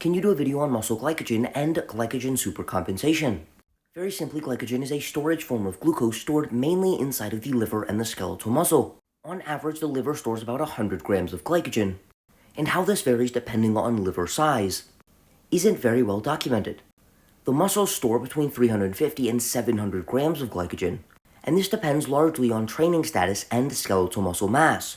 Can you do a video on muscle glycogen and glycogen supercompensation? Very simply, glycogen is a storage form of glucose stored mainly inside of the liver and the skeletal muscle. On average, the liver stores about 100 grams of glycogen, and how this varies depending on liver size isn't very well documented. The muscles store between 350 and 700 grams of glycogen, and this depends largely on training status and skeletal muscle mass.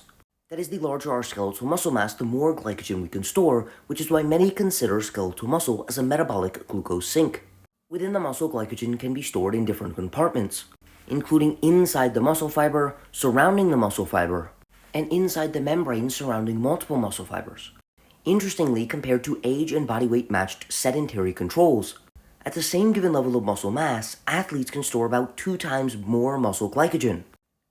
That is, the larger our skeletal muscle mass, the more glycogen we can store, which is why many consider skeletal muscle as a metabolic glucose sink. Within the muscle, glycogen can be stored in different compartments, including inside the muscle fiber, surrounding the muscle fiber, and inside the membrane surrounding multiple muscle fibers. Interestingly, compared to age and body weight matched sedentary controls, at the same given level of muscle mass, athletes can store about 2 times more muscle glycogen.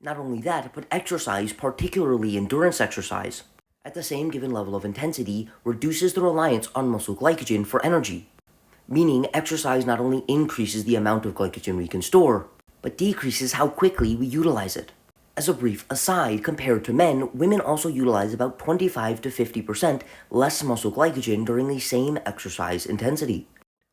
Not only that, but exercise, particularly endurance exercise, at the same given level of intensity, reduces the reliance on muscle glycogen for energy. Meaning, exercise not only increases the amount of glycogen we can store, but decreases how quickly we utilize it. As a brief aside, compared to men, women also utilize about 25 to 50% less muscle glycogen during the same exercise intensity.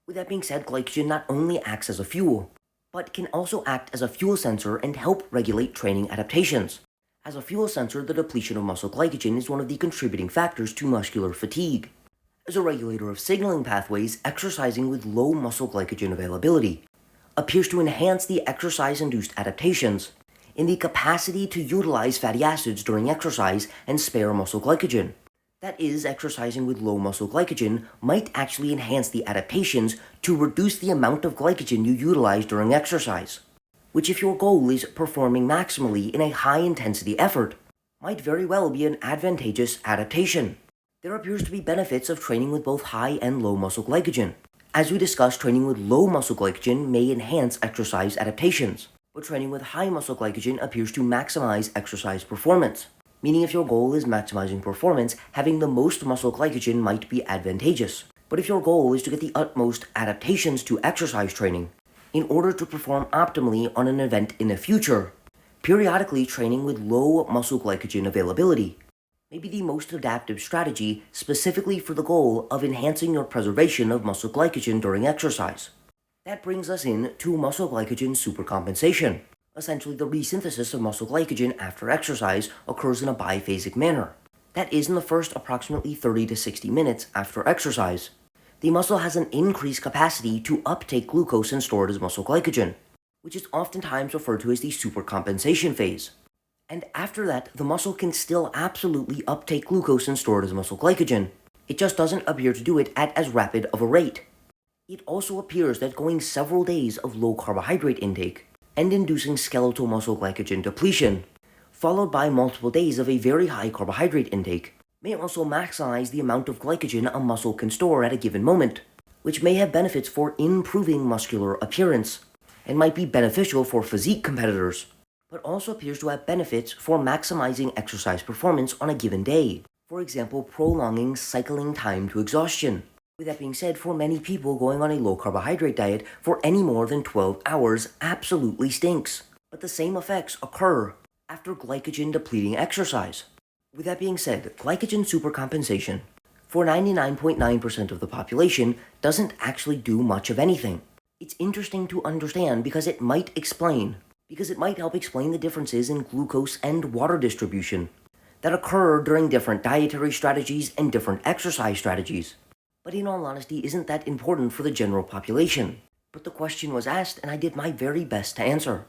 With that being said, glycogen not only acts as a fuel, but can also act as a fuel sensor and help regulate training adaptations. As a fuel sensor, the depletion of muscle glycogen is one of the contributing factors to muscular fatigue. As a regulator of signaling pathways, exercising with low muscle glycogen availability appears to enhance the exercise-induced adaptations in the capacity to utilize fatty acids during exercise and spare muscle glycogen. That is, exercising with low muscle glycogen might actually enhance the adaptations to reduce the amount of glycogen you utilize during exercise, which, if your goal is performing maximally in a high-intensity effort, might very well be an advantageous adaptation. There appears to be benefits of training with both high and low muscle glycogen. As we discussed, training with low muscle glycogen may enhance exercise adaptations, but training with high muscle glycogen appears to maximize exercise performance. Meaning, if your goal is maximizing performance, having the most muscle glycogen might be advantageous. But if your goal is to get the utmost adaptations to exercise training, in order to perform optimally on an event in the future, periodically training with low muscle glycogen availability may be the most adaptive strategy specifically for the goal of enhancing your preservation of muscle glycogen during exercise. That brings us in to muscle glycogen supercompensation. Essentially, the resynthesis of muscle glycogen after exercise occurs in a biphasic manner. That is, in the first approximately 30 to 60 minutes after exercise, the muscle has an increased capacity to uptake glucose and store it as muscle glycogen, which is oftentimes referred to as the supercompensation phase. And after that, the muscle can still absolutely uptake glucose and store it as muscle glycogen. It just doesn't appear to do it at as rapid of a rate. It also appears that going several days of low carbohydrate intake and inducing skeletal muscle glycogen depletion, followed by multiple days of a very high carbohydrate intake, may also maximize the amount of glycogen a muscle can store at a given moment, which may have benefits for improving muscular appearance, and might be beneficial for physique competitors, but also appears to have benefits for maximizing exercise performance on a given day, for example, prolonging cycling time to exhaustion. With that being said, for many people, going on a low-carbohydrate diet for any more than 12 hours absolutely stinks. But the same effects occur after glycogen-depleting exercise. With that being said, glycogen supercompensation for 99.9% of the population doesn't actually do much of anything. It's interesting to understand because it might help explain the differences in glucose and water distribution that occur during different dietary strategies and different exercise strategies. But in all honesty, isn't that important for the general population? But the question was asked, and I did my very best to answer.